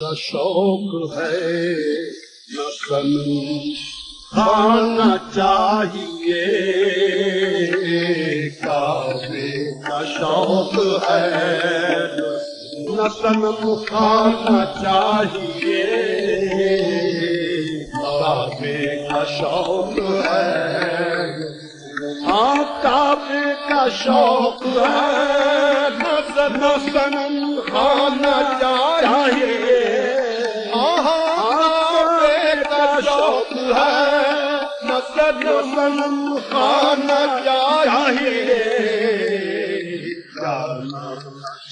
का शौक है न सनम खाना चाहिए, काबे का शौक है न सनम खाना चाहिए, काबे का शौक है, हाँ काबे का शौक है न सनम खाना चाहिए, काबे का शौक है न सनम खाना चाहिए, जाना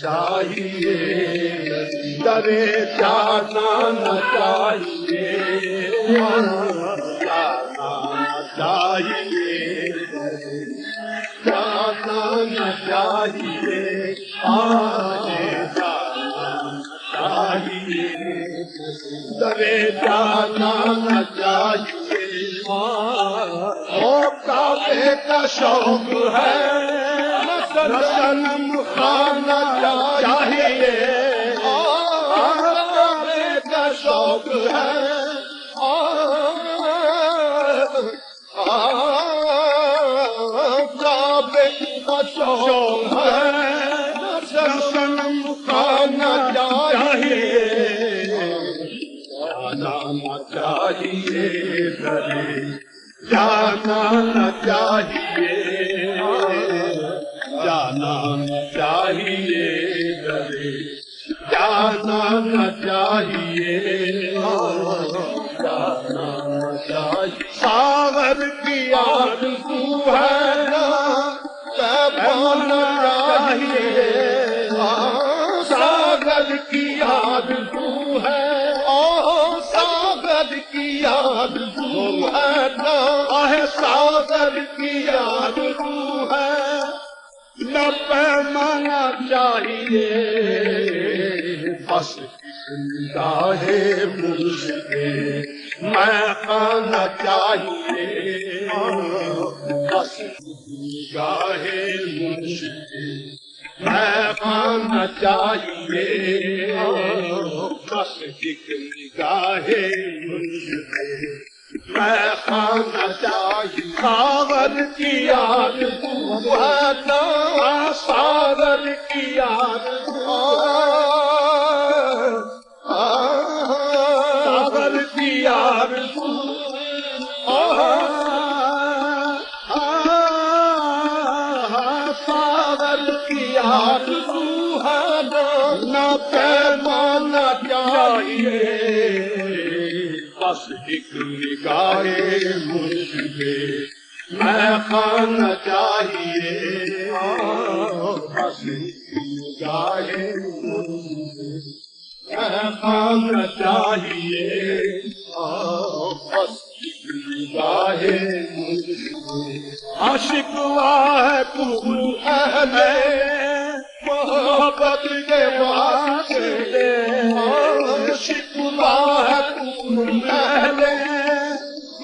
चाहिए डरे जाना न चाहिए, जाना चाहिए जाना न चाहिए, जाना चाहिए डरे जाना न चाहिए, ओ काबे का शौक है न सनम खाना चाहिए, काबे का शौक है, काबे का शौक है न सनम खाना चाहिए, जाना न चाहिए डरे जाना न चाहिए, जाना न चाहिए डरे जाना न चाहिए, जाना न चाहिए, सागर की आरज़ू है ना पैमाना चाहिए, सागर की आरज़ू है, सागर की आरज़ू है ना, सागर की आरज़ू है न पैमाना चाहिए, बस निगाहे मुझसे मैं खाना चाहिए, बस निगाहे मुझसे मैं खाना चाहिए, बस निगाहे मुझसे मैं खाना चाहिए, सागर की आरज़ू है ना, सागर की आरज़ू, सागर की आरज़ू, सागर की आरज़ू है ना पैमाना चाहिए, बस एक निगाहे मुझसे मैं खाना चाहिए, बस एक निगाहे मुझसे मैं खाना चाहिए, बस एक निगाहे मुझसे, आशिकवा है कुल अहले मोहब्बत के वास्ते, शिकवा है कुल अहले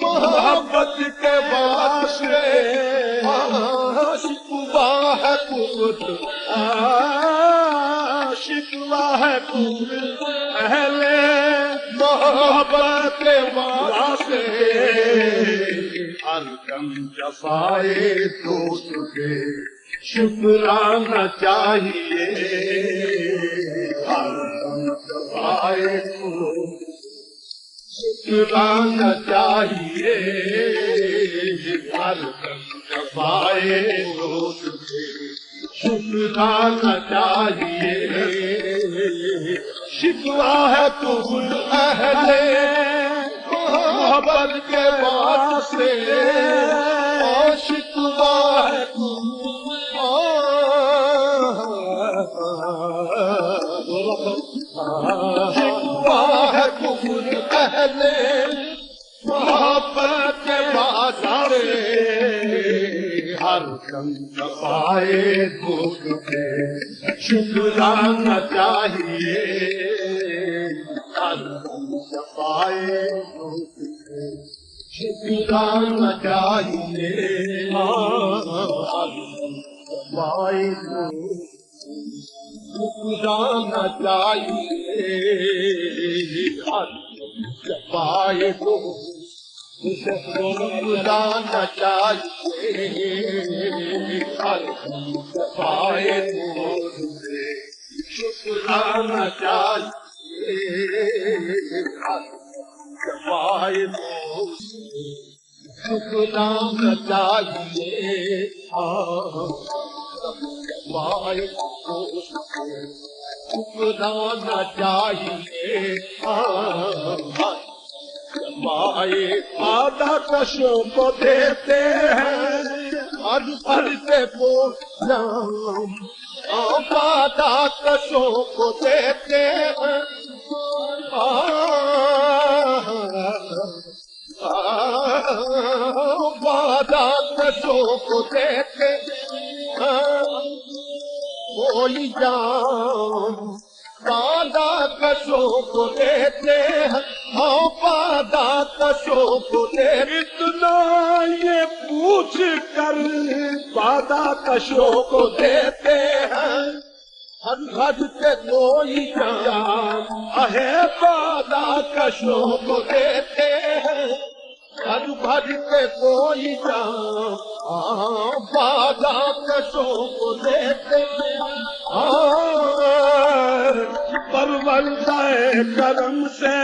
मोहब्बत के वास्ते, शिकवा है कुल शिकवा है कुल अहले मोहब्बत के वास्ते, हरदम जफाए दोस्त के शुक्राना चाहिए, हरदम जफाए शुक्राना चाहिए, हरदम जफाए दोस्त के शुक्राना चाहिए, शिकवा है कुल अहले मोहब्बत के वास्ते, शिकवा है शिकवा है कुल अहले मोहब्बत के वास्ते, हर दम दफाए दुख के शुक्राना चाहिए, हर दम दफाए दुख के शुक्राना चाहिए, हर दम दफाए दुख शुक्राना चाहिए, पाए तो शुक्राना चाहिए, पाए तो शुक्राना चाहिए, पाए तो शुक्राना चाहिए, पाए तो शुक्राना चाहिए, माए माता कशों को देते हैं हर हर से नाम, माता कशों को देते हैं माता कशों को देते कोई जाम, बादा कशों को देते हैं, हाँ बादा कशों को देते। इतना ये पूछ कर बादा कशों को देते हैं, हर हद से कोई जान है बादा कशों को देते हैं, हर भर से कोई जान बादा कशों को देते हैं। परवरदाए करम से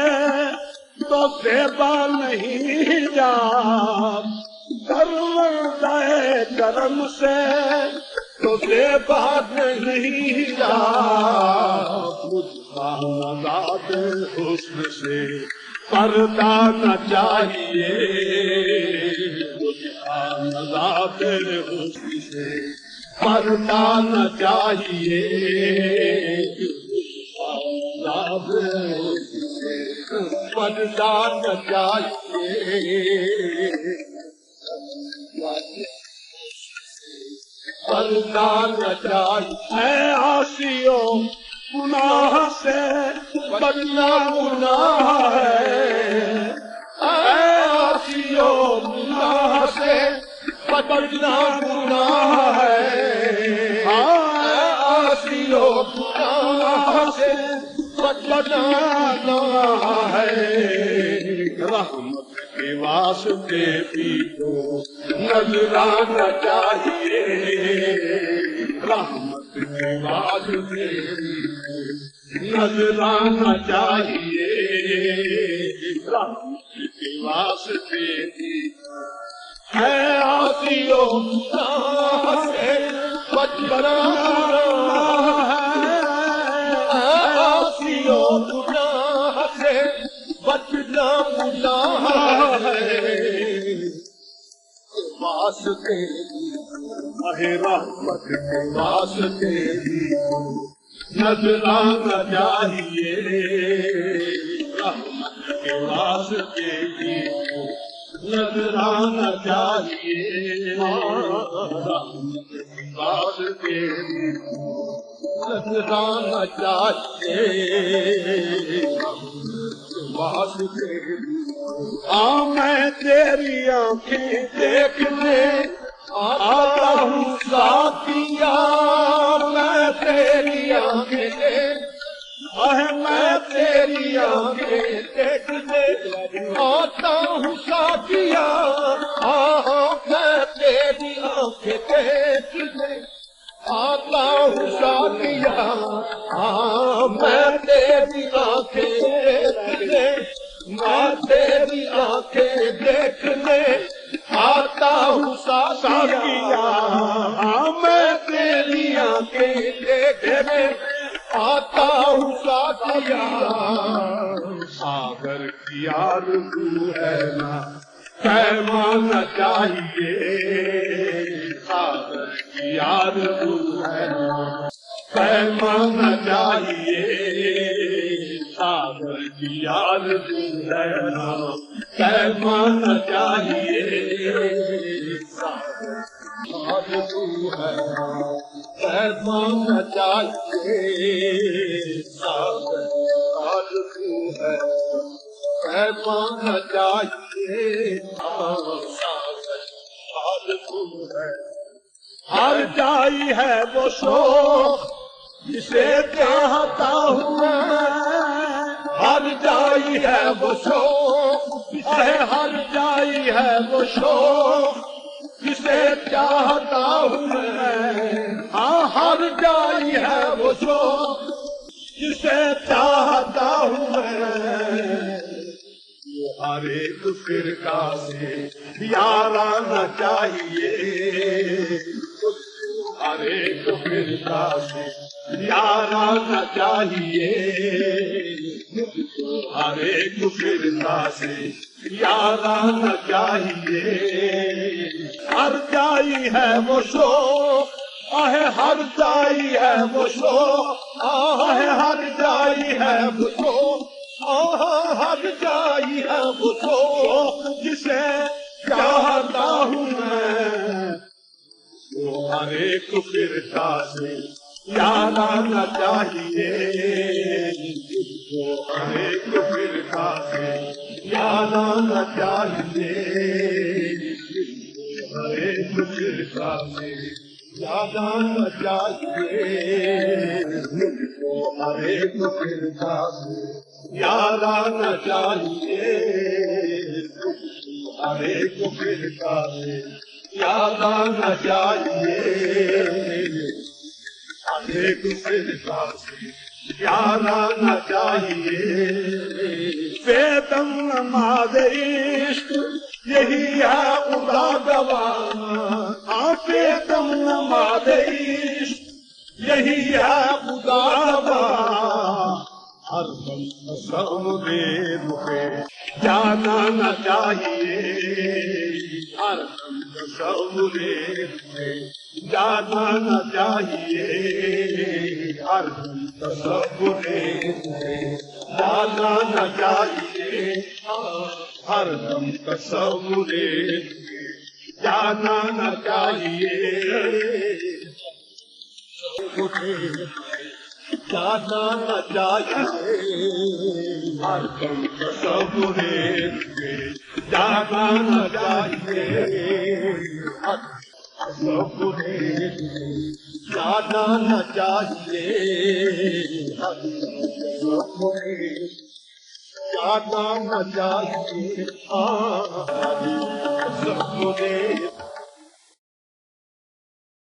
तो सेवा नहीं जा, परवरदाए करम से तो सेवा नहीं जा, मुझका नज़ाद हुस्न से पर्दा न चाहिए, मुझका नज़ाद हुस्न से पर्दा न चाहिए, पर्दा न चाहिए, पर्दा न चाहिए। आसियो गुनाह से बचना गुनाह है, आसियो गुनाह से बचना गुनाह है, आसियो गुनाह से बचना है, रहमत के वास्ते भी तो नजराना चाहिए, रहमत के वास्ते नजराना चाहिए, रहमत के वास्ते भी है, आसियो गुनाह से बचना गुनाह से बचना गुनाह है, वास्ते है रहमत के वास्ते नजराना चाहिए, रहमत के वास्ते नजराना चाहिए, रहमत के वास्ते नजराना चाहिए, वास्ते। हाँ मैं तेरी आंखें देखने आता हूँ साथिया, मैं तेरी आंखें मैं तेरी आंखें देखने आता हूँ साथिया, मैं तेरी आंखें देखने आता हूँ साथिया, मैं तेरी आंखें देखने, मैं तेरी आंखें देखने आता हूँ साथिया, मैं तेरी आंखें देखने आता हूँ साथिया, सागर की आरज़ू है ना पैमाना चाहिए, सागर की आरज़ू है ना पैमाना चाहिए, सागर की आरज़ू है ना पैमाना चाहिए, सागर की आरज़ू है ना पैमाना चाहिए, सागर की आरज़ू है पैमाना चाहिए, सागर की आरज़ू है। हर जाई है वो शोख जिसे चाहता हूँ हर जाई है वो शौक, हर जाई है वो शौक, जिसे चाहता हूँ मैं, हाँ हर जाई है वो शौक, जिसे चाहता हूँ मैं। हर एक फिरका से याराना चाहिए, हर एक फिरका से याराना चाहिए, हर एक फिरका से याराना चाहिए। हर जाई है वो शौक, आहे हर जाई है वो शौक, आहे हर जाई है वो शौक, हर जाई है वो शौक, जिसे चाहता हूँ मैं। वो हर एक फिरका से याराना चाहिए, वो हर एक फिरका से याराना चाहिए, हर एक फिरका से याराना चाहिए, मुझको हर एक फिरका से याराना चाहिए, हर एक फिरका से याराना चाहिए, हर एक फिरका से याराना चाहिए। बेदम नमाज़ इश्क यही है खुदा गवाह, हाँ बेदम नमाज़ इश्क यही है खुदा गवाह। हर दम कसम रुके जाना न चाहिए, हर दम कसम रुके जाना न चाहिए, हर दम कसम रुके जाना न चाहिए, हर दम कसम रुके जाना न चाहिए, जाना न चाहिए, हर दम कसम रुके जाना न चाहिए, हर कसम रुके जाना न चाहिए, हर कसम रुके जाना न चाहिए, हाँ कसम रुके